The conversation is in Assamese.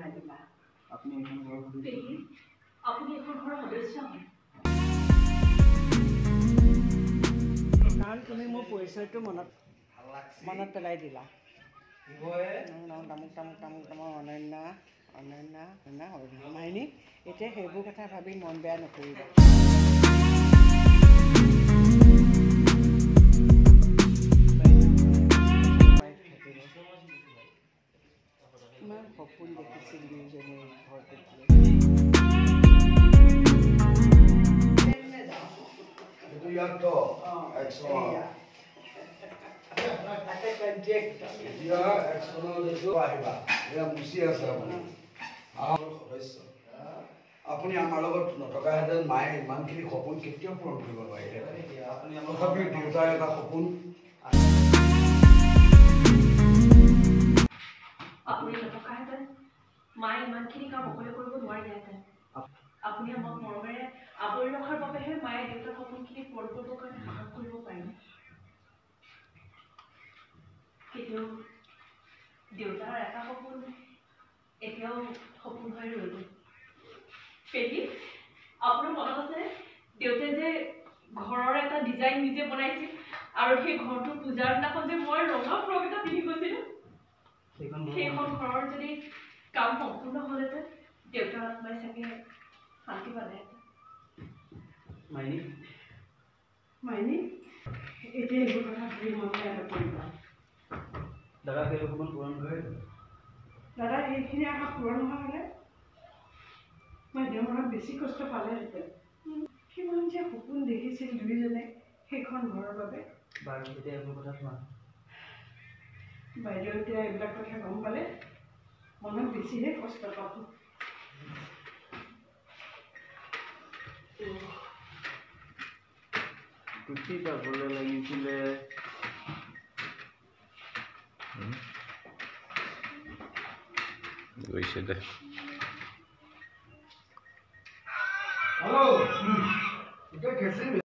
বনাই দিলা আপনি এখন ঘৰ আপনি এখন ঘৰ সদস্য কাৰণ তুমি মোৰ পৰিচয়টো মনত পেলাই দিলা অনন্যা মাইনী এতিয়া সেইবোৰ কথা ভাবি মন বেয়া নকৰিবা ইমান সপোন দেখিছিল দুইজনে ঘৰটোত আপুনি আমাৰ লগত নথকাহেঁতেন মায়ে ইমানখিনি সপোন কেতিয়াও পূৰণ কৰিব নোৱাৰিলে তথাপিও দেউতাৰ এটা সপোন আপুনি নথকাহেঁতেন মায়ে ইমানখিনি কাম অকলে কৰিব নোৱাৰিলেহেঁতেন আপুনি আমাক মৰমেৰে আৱৰি ৰখাৰ বাবেহে মায়ে দেউতাৰ সপোনখিনি পূৰণ কৰিবৰ কাৰণে সাহস কৰিব পাৰিলে কেতিয়াও দেউতাৰ এটা সপোন এতিয়াও সপোন হৈ ৰৈ গ'ল পেহী আপোনাৰ মনত আছে দেউতাই যে ঘৰৰ এটা ডিজাইন নিজে বনাইছিল আৰু সেই ঘৰটোৰ পূজাৰ দিনাখন যে মই ৰঙা ফ্ৰক এটা পিন্ধি গৈছিলোঁ সেইখন ঘৰৰ যদি কাম সম্পূৰ্ণ হ'লহেঁতেন দেউতাৰ আত্মাই চাগে শান্তি পালেহেঁতেন মাইনী এতিয়া এইবোৰ কথা ভাবি মন বেয়া নকৰিবা দাদা সেই সপোন পূৰণ কৰে দাদা সেইখিনি আশা পূৰণ নোহোৱা হ'লে মই দেউতাক বেছি কষ্ট পালেহেঁতেন কিমান যে সপোন দেখিছিল দুইজনে সেইখন ঘৰৰ বাবে বাৰু এতিয়া এইবোৰ কথা চোৱা বাইদেউ এতিয়া এইবিলাক কথা গম পালে মনত বেছিহে কষ্ট পাব টুপি পাবলৈ লাগিছিলে গৈছে দে হেল্ল' এতিয়া